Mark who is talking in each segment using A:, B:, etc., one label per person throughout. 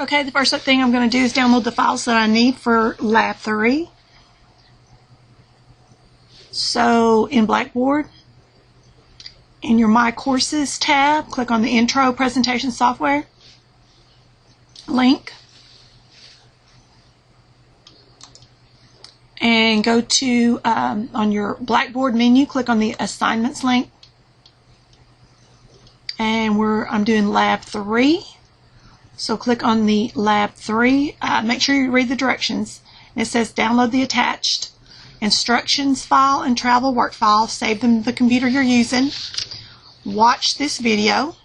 A: Okay, the first thing I'm going to do is download the files that I need for Lab 3. So in Blackboard, in your My Courses tab, click on the Intro Presentation Software link and go to, on your Blackboard menu, click on the Assignments link. And I'm doing Lab 3. So click on the Lab 3. Make sure you read the directions. It says download the attached instructions file and travel work file. Save them to the computer you're using. Watch this video.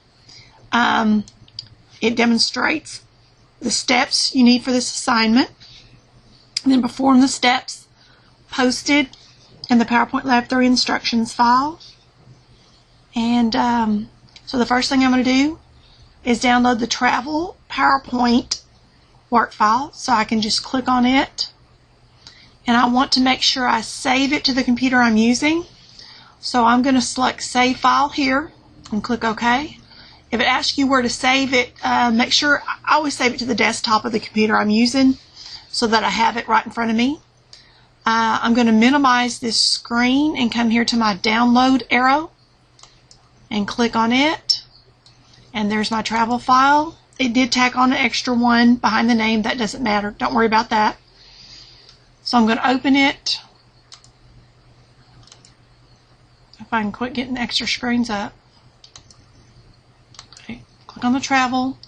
A: It demonstrates the steps you need for this assignment. And then perform the steps posted in the PowerPoint Lab 3 instructions file. And so the first thing I'm going to do is download the travel PowerPoint work file. So I can just click on it. And I want to make sure I save it to the computer I'm using. So I'm going to select Save File here and click OK. If it asks you where to save it, make sure I always save it to the desktop of the computer I'm using so that I have it right in front of me. I'm going to minimize this screen and come here to my download arrow and click on it. And there's my travel file. It did tack on an extra one behind the name. That doesn't matter. Don't worry about that. So I'm going to open it. If I can quit getting extra screens up. Okay, click on the travel.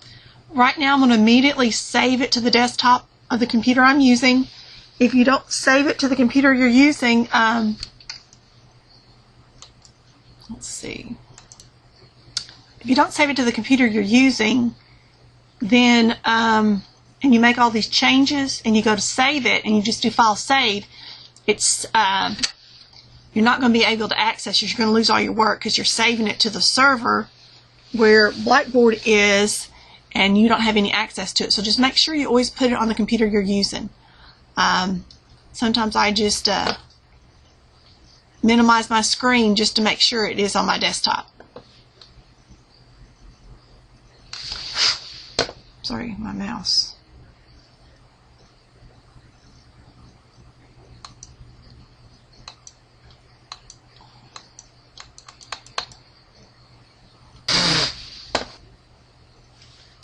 A: Right now I'm going to immediately save it to the desktop of the computer I'm using. If you don't save it to the computer you're using, let's see. If you don't save it to the computer you're using, then and you make all these changes and you go to save it and you just do file save, it's you're not going to be able to access it. You're going to lose all your work because you're saving it to the server where Blackboard is and you don't have any access to it. So just make sure you always put it on the computer you're using. Sometimes I just minimize my screen just to make sure it is on my desktop. Sorry, my mouse.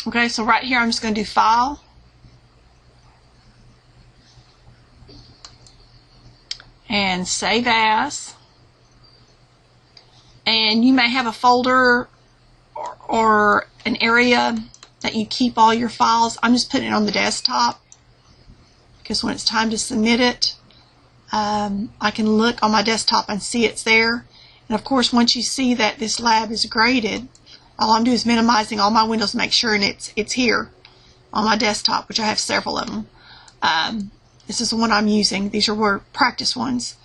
A: Okay, so right here I'm just going to do File. And Save As. And you may have a folder or an area that you keep all your files. I'm just putting it on the desktop because when it's time to submit it, I can look on my desktop and see it's there. And of course, once you see that this lab is graded, all I'm doing is minimizing all my windows to make sure and it's here on my desktop, which I have several of them. This is the one I'm using. These are practice ones.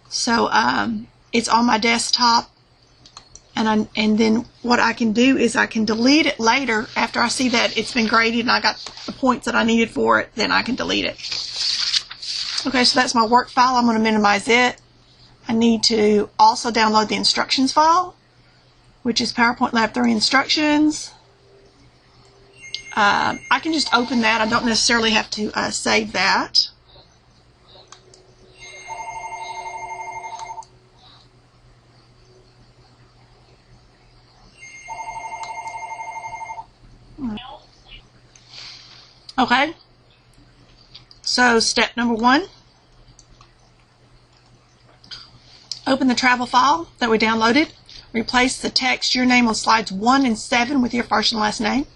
A: So it's on my desktop. And then what I can do is I can delete it later after I see that it's been graded and I got the points that I needed for it, then I can delete it. Okay, so that's my work file. I'm going to minimize it. I need to also download the instructions file, which is PowerPoint Lab 3 instructions. I can just open that. I don't necessarily have to save that. Okay, so step number 1, open the travel file that we downloaded. Replace the text, your name on slides 1 and 7 with your first and last name.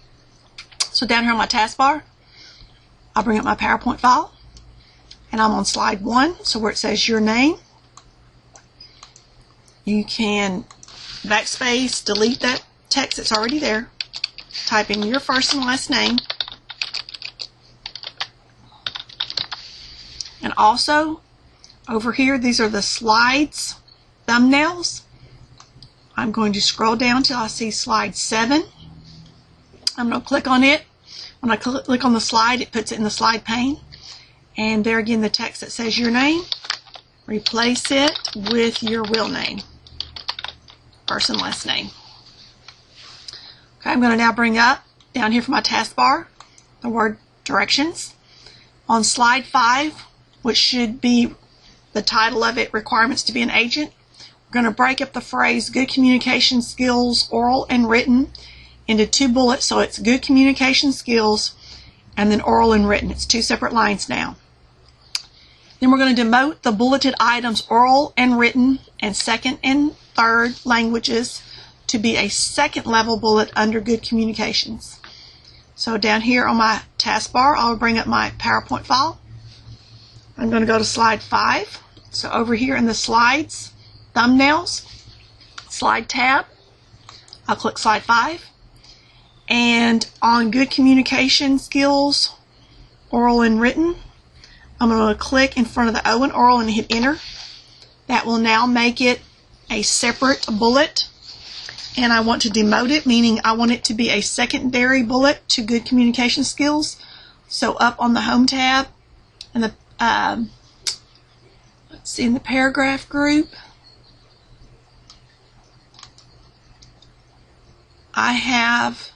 A: So down here on my taskbar, I'll bring up my PowerPoint file, and I'm on slide 1, so where it says your name. You can backspace, delete that text that's already there, type in your first and last name. And also, over here, these are the slides thumbnails. I'm going to scroll down till I see slide 7. I'm going to click on it. When I click on the slide, it puts it in the slide pane. And there again, the text that says your name. Replace it with your real name. First and last name. Okay, I'm going to now bring up, down here for my taskbar, the word directions. On slide 5, which should be the title of it, requirements to be an agent, we're going to break up the phrase good communication skills, oral and written, into 2 bullets. So it's good communication skills and then oral and written. It's 2 separate lines now. Then we're going to demote the bulleted items oral and written and 2nd and 3rd languages to be a 2nd level bullet under good communications. So down here on my taskbar, I'll bring up my PowerPoint file. I'm going to go to slide 5. So over here in the slides, thumbnails, slide tab, I'll click slide 5. And on good communication skills, oral and written, I'm going to click in front of the O in oral and hit enter. That will now make it a separate bullet. And I want to demote it, meaning I want it to be a secondary bullet to good communication skills. So up on the home tab, and the let's see, in the paragraph group, I have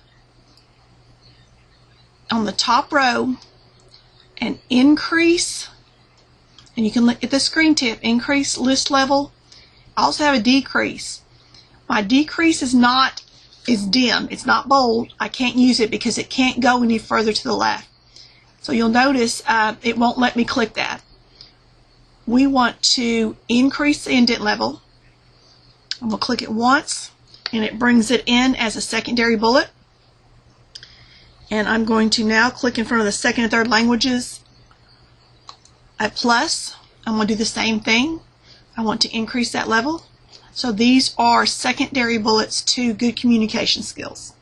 A: on the top row an increase, and you can look at the screen tip, increase list level. I also have a decrease. My decrease is dim. It's not bold. I can't use it because it can't go any further to the left. So you'll notice it won't let me click that. We want to increase the indent level. I'm going to click it once, and it brings it in as a secondary bullet. And I'm going to now click in front of the 2nd and 3rd languages, a plus. I'm going to do the same thing. I want to increase that level. So these are secondary bullets to good communication skills.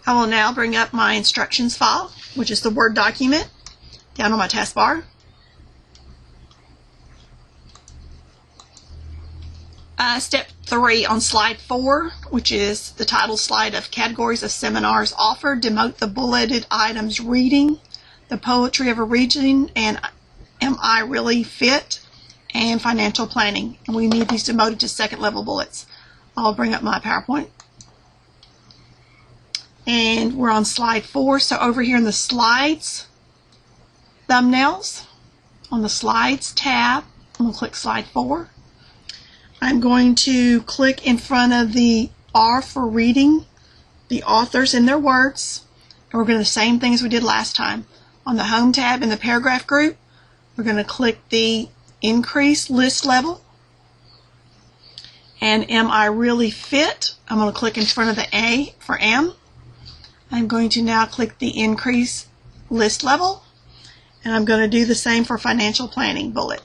A: I will now bring up my instructions file, which is the Word document, down on my taskbar. Step 3 on slide 4, which is the title slide of categories of seminars offered, demote the bulleted items reading, the poetry of a region, and am I really fit, and financial planning. And we need these demoted to 2nd level bullets. I'll bring up my PowerPoint. And we're on slide 4. So over here in the slides, thumbnails, on the slides tab, I'm going to click slide 4. I'm going to click in front of the R for reading, the authors and their words. And we're going to do the same thing as we did last time. On the home tab in the paragraph group, we're going to click the increase list level. And am I really fit? I'm going to click in front of the A for am. I'm going to now click the increase list level. And I'm going to do the same for financial planning bullet.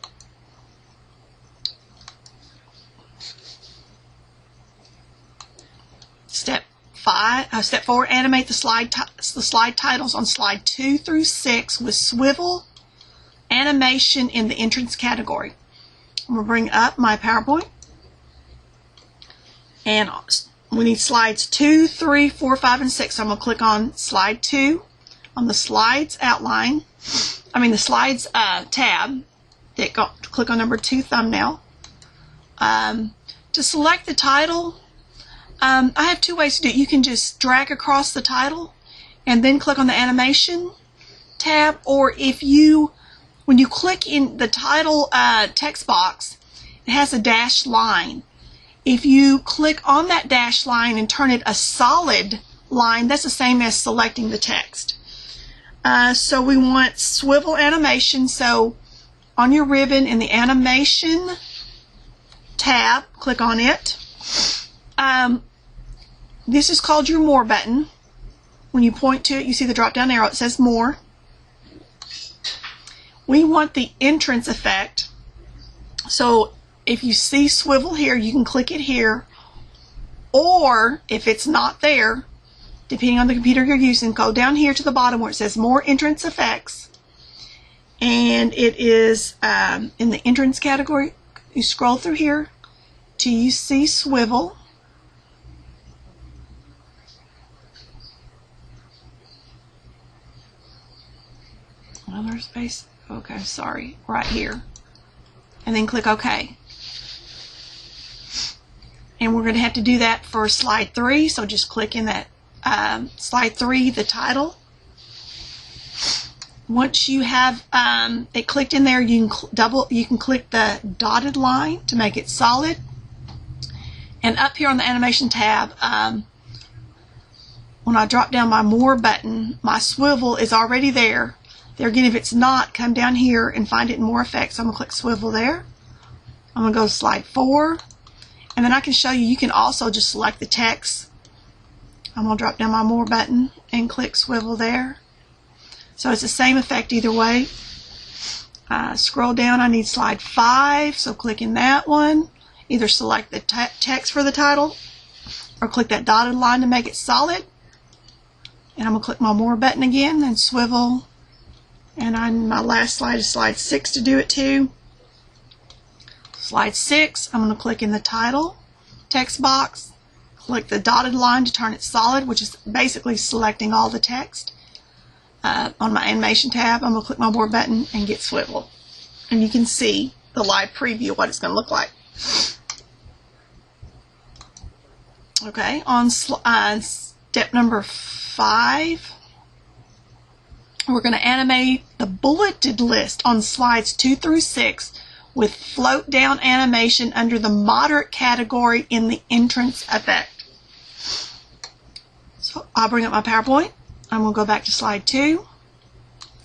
A: Step 4, animate the slide titles on slide 2 through 6 with swivel animation in the entrance category. I'm going to bring up my PowerPoint. And we need slides 2, 3, 4, 5, and 6. So I'm going to click on slide 2 on the slides outline. The slides tab. Click on number 2 thumbnail. To select the title, I have 2 ways to do it. You can just drag across the title and then click on the animation tab, or when you click in the title text box, it has a dashed line. If you click on that dashed line and turn it a solid line, that's the same as selecting the text. So we want swivel animation. So on your ribbon in the animation tab, click on it. This is called your More button. When you point to it, you see the drop down arrow. It says More. We want the entrance effect. So if you see swivel here, you can click it here. Or if it's not there, depending on the computer you're using, go down here to the bottom where it says More Entrance Effects. And it is in the entrance category. You scroll through here till you see swivel. Another space. Okay, sorry. Right here. And then click OK. And we're going to have to do that for slide 3. So just click in that slide 3, the title. Once you have it clicked in there, you can click the dotted line to make it solid. And up here on the animation tab, when I drop down my more button, my swivel is already there. There again, if it's not, come down here and find it in more effects. So I'm going to click swivel there. I'm going to go to slide 4. And then I can show you, you can also just select the text. I'm going to drop down my more button and click swivel there. So it's the same effect either way. Scroll down, I need slide 5, so click in that one. Either select the text for the title or click that dotted line to make it solid. And I'm going to click my more button again and swivel. And my last slide is slide 6 to do it too. Slide 6, I'm going to click in the title text box, click the dotted line to turn it solid, which is basically selecting all the text. On my animation tab, I'm going to click my more button and get swivel. And you can see the live preview of what it's going to look like. Okay, on step number 5, we're going to animate the bulleted list on slides 2 through 6 with float down animation under the moderate category in the entrance effect. So I'll bring up my PowerPoint. I'm going to go back to slide 2.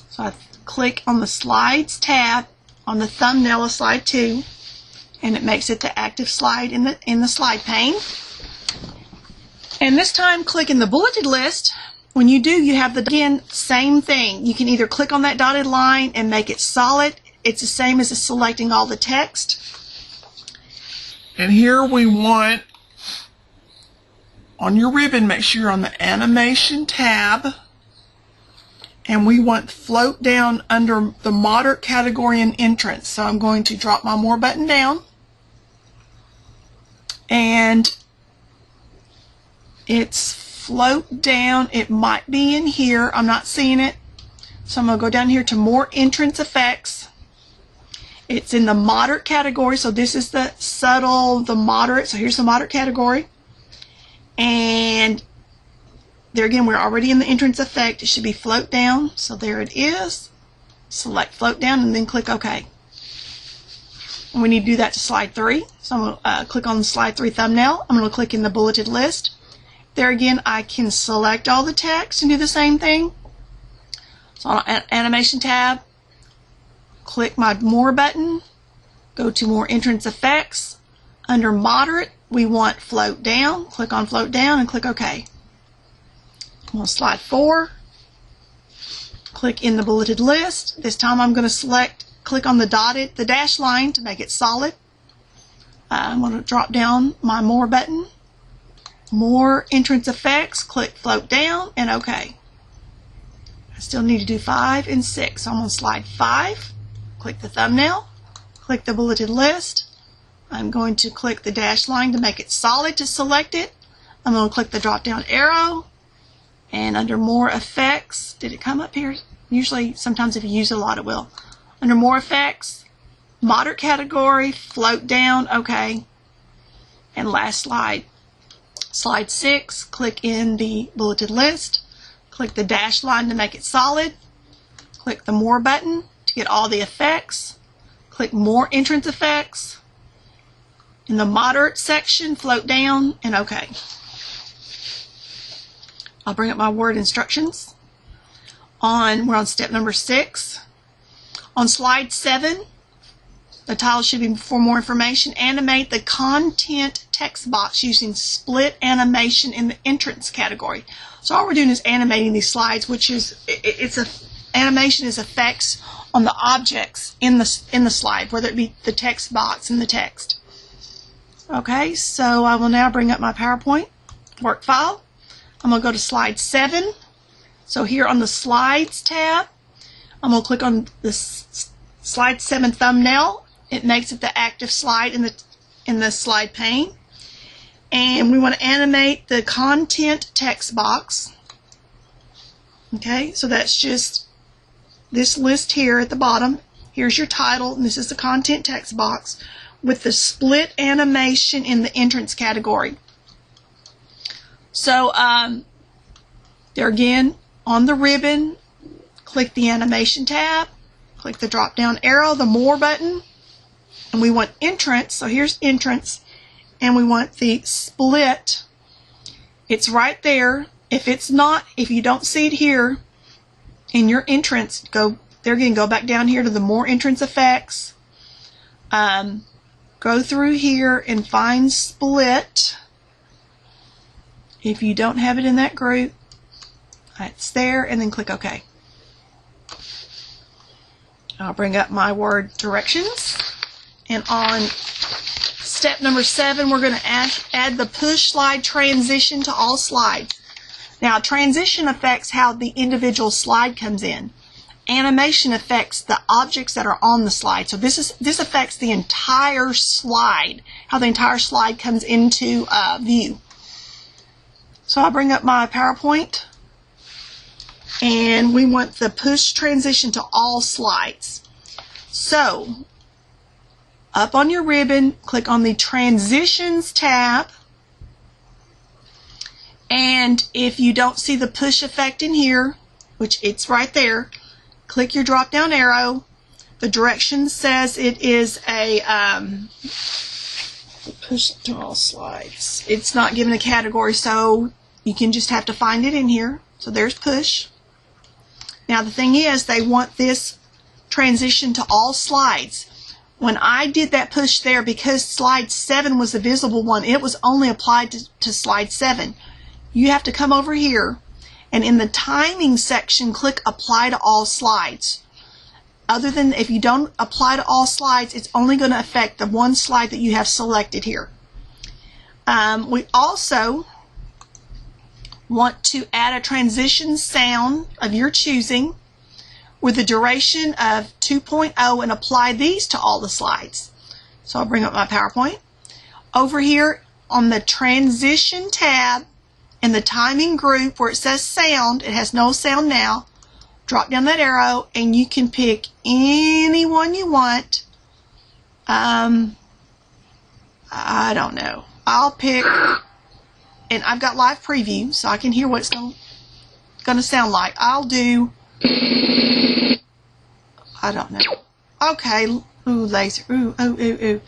A: So I click on the slides tab on the thumbnail of slide 2, and it makes it the active slide in the slide pane. And this time, click in the bulleted list. When you do, you have the, again, same thing. You can either click on that dotted line and make it solid. It's the same as selecting all the text.
B: And here we want, on your ribbon, make sure you're on the animation tab. And we want float down under the moderate category and entrance. So I'm going to drop my more button down. And it's float down. It might be in here. I'm not seeing it. So I'm going to go down here to more entrance effects. It's in the moderate category. So this is the subtle, the moderate. So here's the moderate category. And there again, we're already in the entrance effect. It should be float down. So there it is. Select float down and then click OK. And we need to do that to slide 3. So I'm going to click on the slide 3 thumbnail. I'm going to click in the bulleted list. There again, I can select all the text and do the same thing. So on the animation tab, click my more button, go to more entrance effects. Under moderate, we want float down. Click on float down and click OK. I'm on slide 4. Click in the bulleted list. This time I'm going to click on the dash line to make it solid. I'm going to drop down my more button. More entrance effects, click float down and OK. I still need to do 5 and 6. So I'm on slide 5. Click the thumbnail. Click the bulleted list. I'm going to click the dash line to make it solid to select it. I'm going to click the drop down arrow. And under more effects, did it come up here? Usually, sometimes if you use it a lot, it will. Under more effects, moderate category, float down, OK. And last slide. Slide 6, click in the bulleted list, click the dash line to make it solid, click the more button to get all the effects, click more entrance effects, in the moderate section, float down, and OK. I'll bring up my word instructions. We're on step number 6. On slide 7, the title should be for more information. Animate the content text box using split animation in the entrance category. So all we're doing is animating these slides, which is animation is effects on the objects in the slide, whether it be the text box and the text. Okay, so I will now bring up my PowerPoint work file. I'm going to go to slide 7. So here on the slides tab, I'm going to click on the slide 7 thumbnail. It makes it the active slide in the slide pane. And we want to animate the content text box. Okay, so that's just this list here at the bottom. Here's your title, and this is the content text box with the split animation in the entrance category. So there again, on the ribbon, click the Animation tab, click the drop down arrow, the More button, and we want Entrance. So here's Entrance, and we want the Split. It's right there. If it's not, if you don't see it here in your entrance, go there again, go back down here to the More Entrance Effects. Go through here and find Split. If you don't have it in that group, it's there, and then click OK. I'll bring up my Word directions, and on step number 7, we're going to add the push slide transition to all slides. Now, transition affects how the individual slide comes in. Animation affects the objects that are on the slide. So this affects the entire slide, how the entire slide comes into view. So I'll bring up my PowerPoint, and we want the push transition to all slides. So up on your ribbon, click on the Transitions tab, and if you don't see the push effect in here, which it's right there, click your drop down arrow. The direction says it is a push to all slides. It's not given a category, so you can just have to find it in here. So there's push. Now the thing is, they want this transition to all slides. When I did that push there, because slide 7 was the visible one, it was only applied to slide 7. You have to come over here, and in the timing section, click Apply to All Slides. Other than if you don't apply to all slides, it's only going to affect the one slide that you have selected here. We also want to add a transition sound of your choosing with a duration of 2.0 and apply these to all the slides. So I'll bring up my PowerPoint. Over here on the Transition tab, in the timing group where it says sound, it has no sound now, drop down that arrow and you can pick any one you want. I don't know. I'll pick, and I've got live preview so I can hear what it's going to sound like. I'll do, I don't know. Okay, ooh, laser, ooh, ooh, ooh, ooh.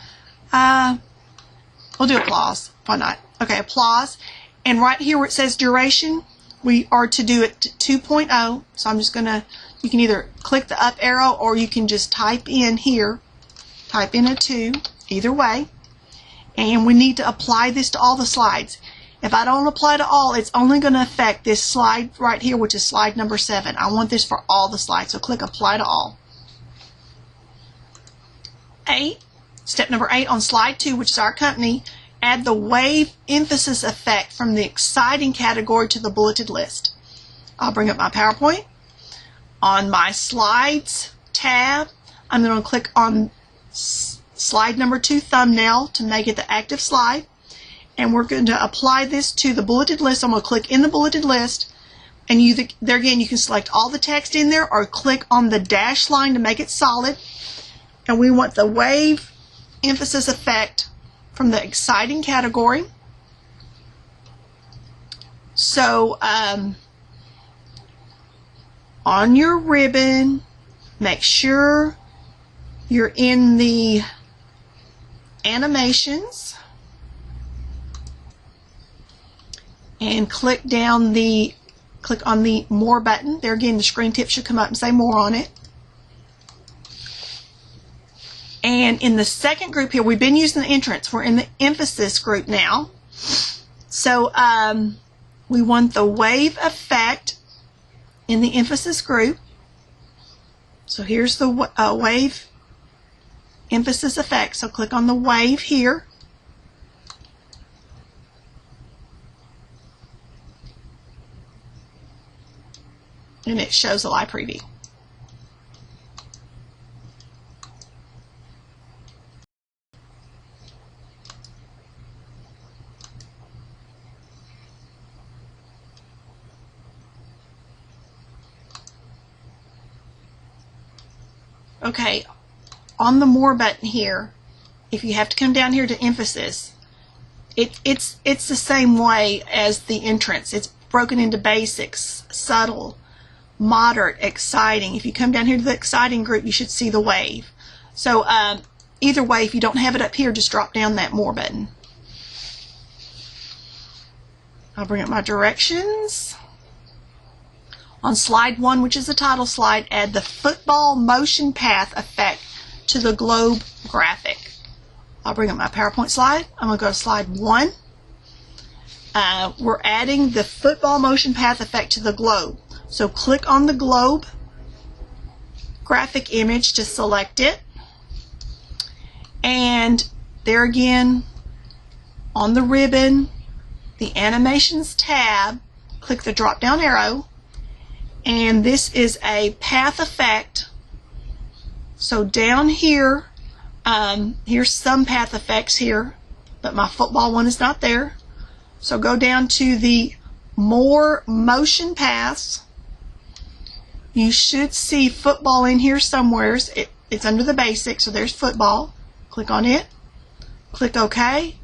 B: We'll do applause. Why not? Okay, applause. And right here where it says duration, we are to do it to 2.0. So I'm just going to, you can either click the up arrow or you can just type in here, type in a 2, either way. And we need to apply this to all the slides. If I don't apply to all, it's only going to affect this slide right here, which is slide number 7. I want this for all the slides, so click Apply to All. 8, step number 8 on slide 2, which is our company. Add the wave emphasis effect from the exciting category to the bulleted list. I'll bring up my PowerPoint. On my Slides tab, I'm going to click on slide number 2 thumbnail to make it the active slide. And we're going to apply this to the bulleted list. I'm going to click in the bulleted list. And there again, you can select all the text in there or click on the dash line to make it solid. And we want the wave emphasis effect from the exciting category. So on your ribbon, make sure you're in the animations and click on the More button. There again, the screen tip should come up and say More on it. And in the second group here, we've been using the entrance. We're in the emphasis group now. So we want the wave effect in the emphasis group. So here's the wave emphasis effect. So click on the wave here. And it shows a live preview. Okay, on the More button here, if you have to come down here to emphasis, it's the same way as the entrance. It's broken into basics, subtle, moderate, exciting. If you come down here to the exciting group, you should see the wave. So either way, if you don't have it up here, just drop down that more button. I'll bring up my directions. On slide 1, which is the title slide, add the football motion path effect to the globe graphic. I'll bring up my PowerPoint slide. I'm going to go to slide 1. We're adding the football motion path effect to the globe. So click on the globe graphic image to select it. And there again, on the ribbon, the animations tab, click the drop down arrow. And this is a path effect. So down here, here's some path effects here, but my football one is not there. So go down to the more motion paths. You should see football in here somewhere. It's under the basics, so there's football. Click on it, click OK,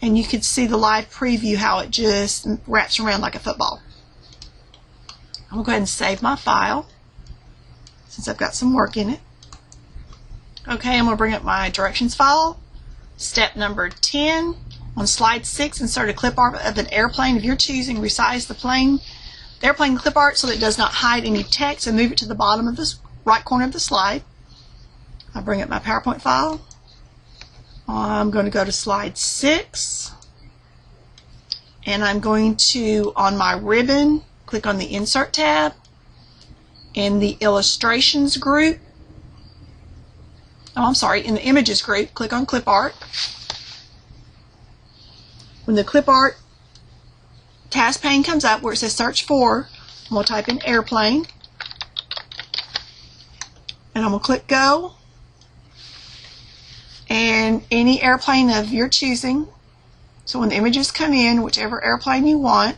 B: and you can see the live preview how it just wraps around like a football. I'm going to go ahead and save my file since I've got some work in it. Okay, I'm going to bring up my directions file. Step number 10. On slide 6, insert a clip art of an airplane of your choosing. Resize the airplane clip art so that it does not hide any text and move it to the bottom of the right corner of the slide. I'll bring up my PowerPoint file. I'm going to go to slide 6. And I'm going to, on my ribbon, click on the Insert tab. In the Illustrations group, in the Images group, click on Clip Art. When the Clip Art task pane comes up where it says Search For, I'm going to type in airplane. And I'm going to click Go. And any airplane of your choosing. So when the images come in, whichever airplane you want,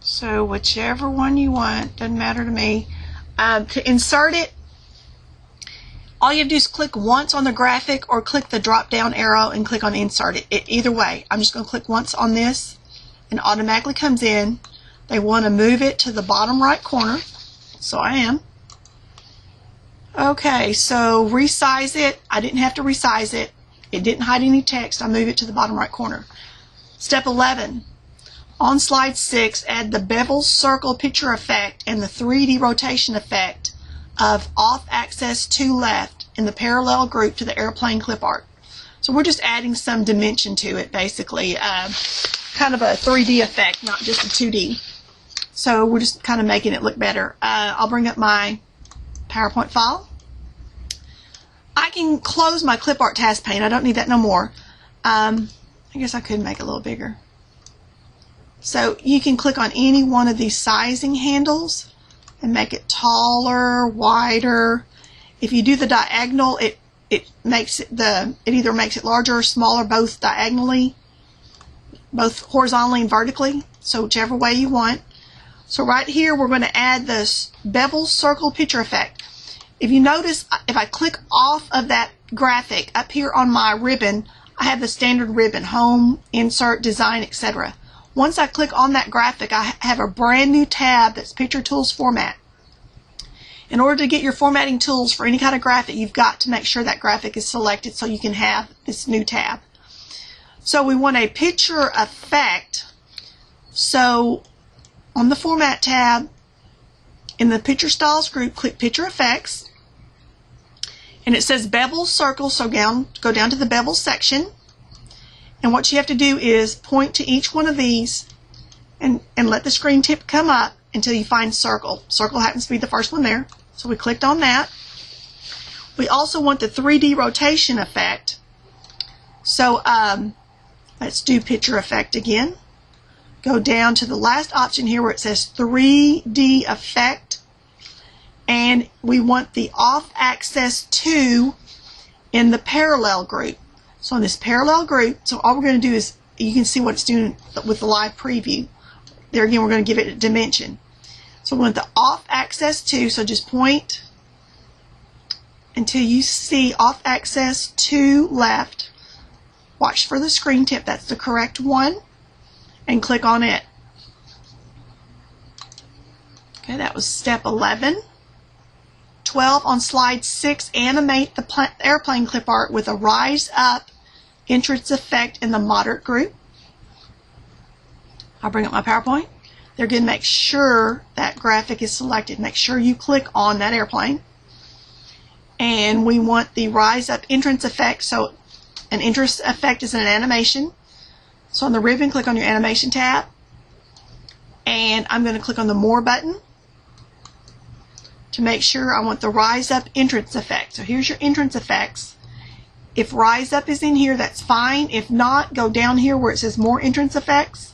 B: so whichever one you want, doesn't matter to me. To insert it, all you have to do is click once on the graphic or click the drop down arrow and click on insert it. Either way, I'm just going to click once on this and it automatically comes in. They want to move it to the bottom right corner, so I am. Okay, so resize it. I didn't have to resize it. It didn't hide any text. I move it to the bottom right corner. Step 11. On slide 6, add the bevel circle picture effect and the 3D rotation effect of off axis to left in the parallel group to the airplane clip art. So we're just adding some dimension to it, basically. Kind of a 3D effect, not just a 2D. So we're just kind of making it look better. I'll bring up my PowerPoint file. I can close my clip art task pane. I don't need that no more. I guess I could make it a little bigger. So you can click on any one of these sizing handles and make it taller, wider. If you do the diagonal, it either makes it larger or smaller, both diagonally, both horizontally and vertically. So whichever way you want. So right here, we're going to add this bevel circle picture effect. If you notice, if I click off of that graphic up here on my ribbon, I have the standard ribbon, Home, Insert, Design, etc. Once I click on that graphic, I have a brand new tab that's Picture Tools Format. In order to get your formatting tools for any kind of graphic, you've got to make sure that graphic is selected so you can have this new tab. So we want a picture effect. So on the Format tab, in the Picture Styles group, click Picture Effects. And it says Bevel Circle, so go down to the Bevel section. And what you have to do is point to each one of these and let the screen tip come up until you find Circle. Circle happens to be the first one there. So we clicked on that. We also want the 3D rotation effect. So let's do Picture Effect again. Go down to the last option here where it says 3D Effect. And we want the off axis to in the parallel group. So in this parallel group, so all we're going to do is, you can see what it's doing with the live preview. there again, we're going to give it a dimension. So we want the off axis to, so just point until you see off axis to left. Watch for the screen tip, that's the correct one, and click on it. Okay, that was step 11. 12, on slide 6, animate the airplane clip art with a rise up entrance effect in the moderate group. I'll bring up my PowerPoint. They're going to make sure that graphic is selected. Make sure you click on that airplane. And we want the rise up entrance effect. So an entrance effect is an animation. So on the ribbon, click on your animation tab. And I'm going to click on the more button to make sure I want the rise up entrance effect. So here's your entrance effects. If rise up is in here, that's fine. If not, go down here where it says more entrance effects.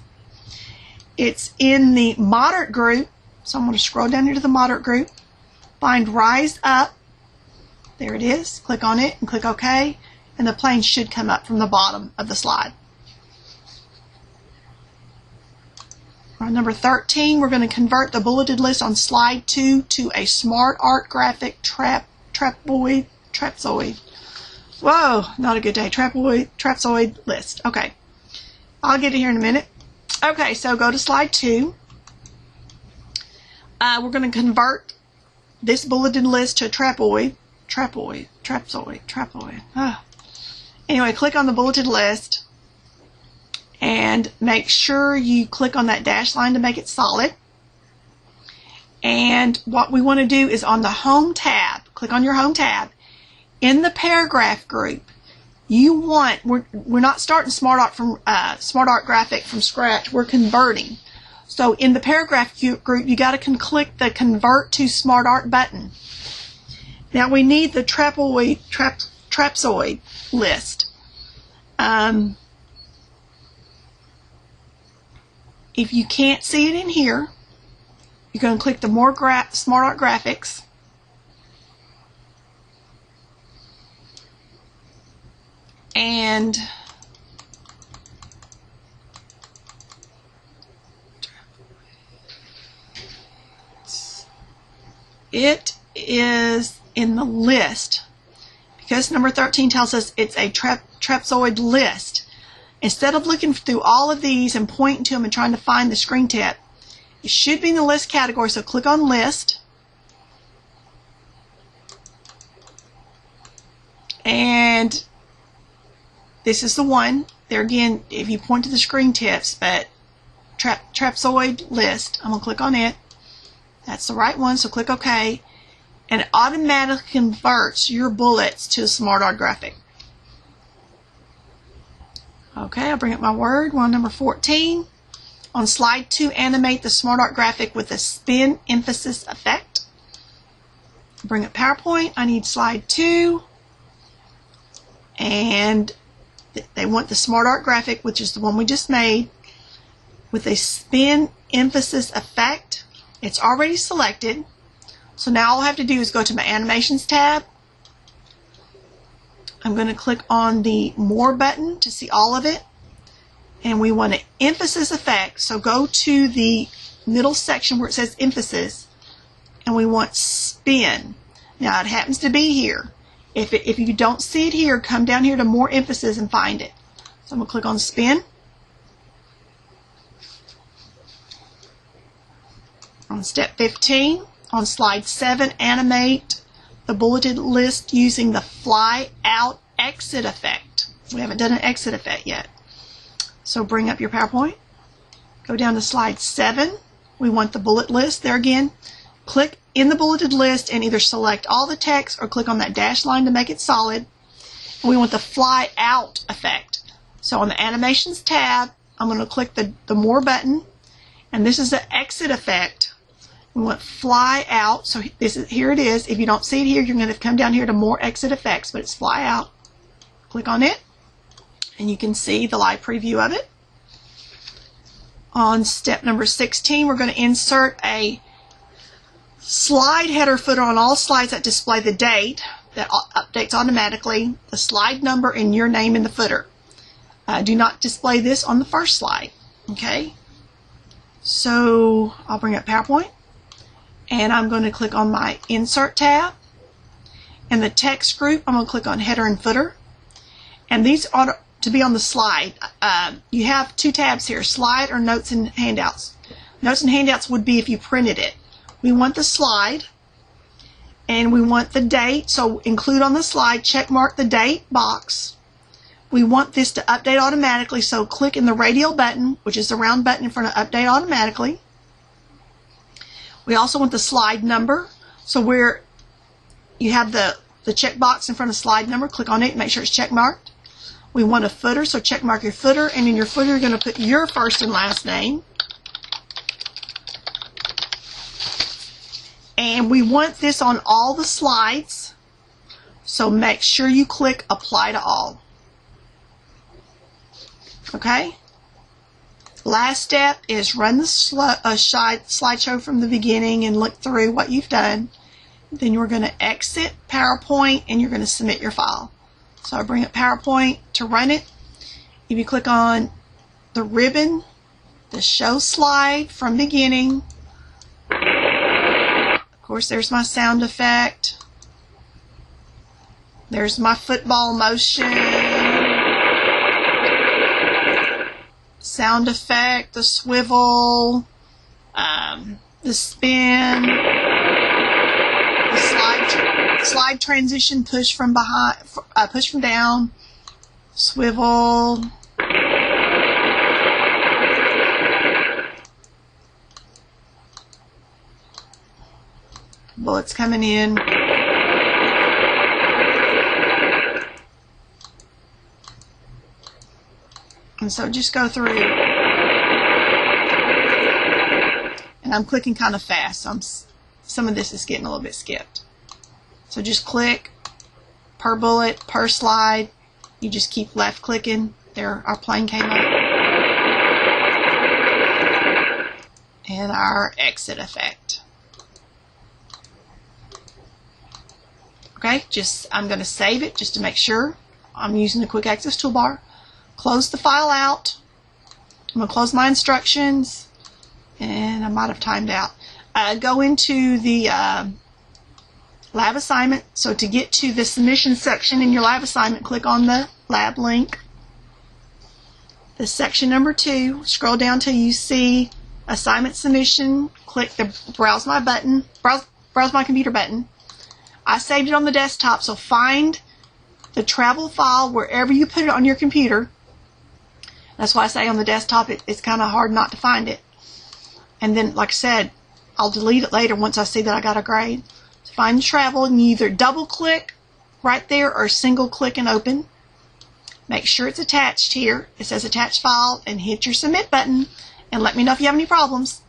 B: It's in the moderate group. So I'm going to scroll down here to the moderate group. Find rise up. There it is. Click on it and click OK. And the plane should come up from the bottom of the slide. On number 13, we're going to convert the bulleted list on slide 2 to a smart art graphic trapezoid. Whoa, not a good day. Trapezoid list. Okay, I'll get it here in a minute. Okay, so go to slide 2. We're going to convert this bulleted list to a trapezoid. Anyway, click on the bulleted list and make sure you click on that dash line to make it solid. And what we want to do is on the home tab, click on your home tab. In the paragraph group, you want, we're not starting Smart Art Graphic from scratch, we're converting. So in the paragraph group, you got to click the Convert to Smart Art button. Now we need the trapezoid list. If you can't see it in here, you're going to click the More Smart Art Graphics. And it is in the list because number 13 tells us it's a trapezoid list. Instead of looking through all of these and pointing to them and trying to find the screen tip, it should be in the list category. So click on list. And this is the one. There again, if you point to the screen tips, but trapezoid list, I'm going to click on it. That's the right one, so click OK. And it automatically converts your bullets to a Smart Art graphic. Okay, I'll bring up my word. One, number 14. On slide 2, animate the Smart Art graphic with a spin emphasis effect. Bring up PowerPoint. I need slide 2. And they want the Smart Art graphic, which is the one we just made, with a spin emphasis effect. It's already selected. So now all I have to do is go to my Animations tab. I'm going to click on the More button to see all of it. And we want an emphasis effect. So go to the middle section where it says emphasis. And we want spin. Now it happens to be here. If you don't see it here, come down here to More Emphasis and find it. So I'm going to click on Spin. On step 15, on slide 7, animate the bulleted list using the Fly Out Exit effect. We haven't done an exit effect yet. So bring up your PowerPoint. Go down to slide 7. We want the bullet list. There again, click in the bulleted list and either select all the text or click on that dash line to make it solid. And we want the Fly Out effect. So on the Animations tab, I'm going to click the More button, and this is the exit effect. We want Fly Out. So here it is. If you don't see it here, you're going to come down here to More Exit Effects, but it's Fly Out. Click on it, and you can see the live preview of it. On step number 16, we're going to insert a slide header footer on all slides that display the date that updates automatically, the slide number, and your name in the footer. Do not display this on the first slide. Okay? So I'll bring up PowerPoint, and I'm going to click on my Insert tab. In the text group, I'm going to click on Header and Footer. And these ought to be on the slide. You have two tabs here, Slide or Notes and Handouts. Notes and Handouts would be if you printed it. We want the slide, and we want the date. So include on the slide, check mark the date box. We want this to update automatically, so click in the radial button, which is the round button in front of Update Automatically. We also want the slide number. So where you have the checkbox in front of slide number, click on it, make sure it's check marked. We want a footer, so check mark your footer, and in your footer you're going to put your first and last name. And we want this on all the slides, so make sure you click Apply to All. Okay? Last step is run the slideshow from the beginning and look through what you've done. Then you're going to exit PowerPoint and you're going to submit your file. So I bring up PowerPoint to run it. If you click on the ribbon, the Show Slide from Beginning, of course there's my sound effect. There's my football motion. Sound effect, the swivel, the spin, the slide transition, push from behind, push from down, swivel, bullets coming in. And so just go through, and I'm clicking kind of fast, so some of this is getting a little bit skipped. So just click per bullet, per slide. You just keep left clicking. There, our plane came up. And our exit effect. Okay, I'm going to save it just to make sure. I'm using the Quick Access Toolbar. Close the file out. I'm going to close my instructions, and I might have timed out. Go into the lab assignment. So to get to the submission section in your lab assignment, click on the lab link. The section number 2, scroll down till you see assignment submission. Click the browse my button, browse my computer button. I saved it on the desktop, so find the travel file wherever you put it on your computer. That's why I say on the desktop it's kind of hard not to find it. And then, like I said, I'll delete it later once I see that I got a grade. So find the travel, and you either double click right there or single click and open. Make sure it's attached here. It says attached file, and hit your submit button, and let me know if you have any problems.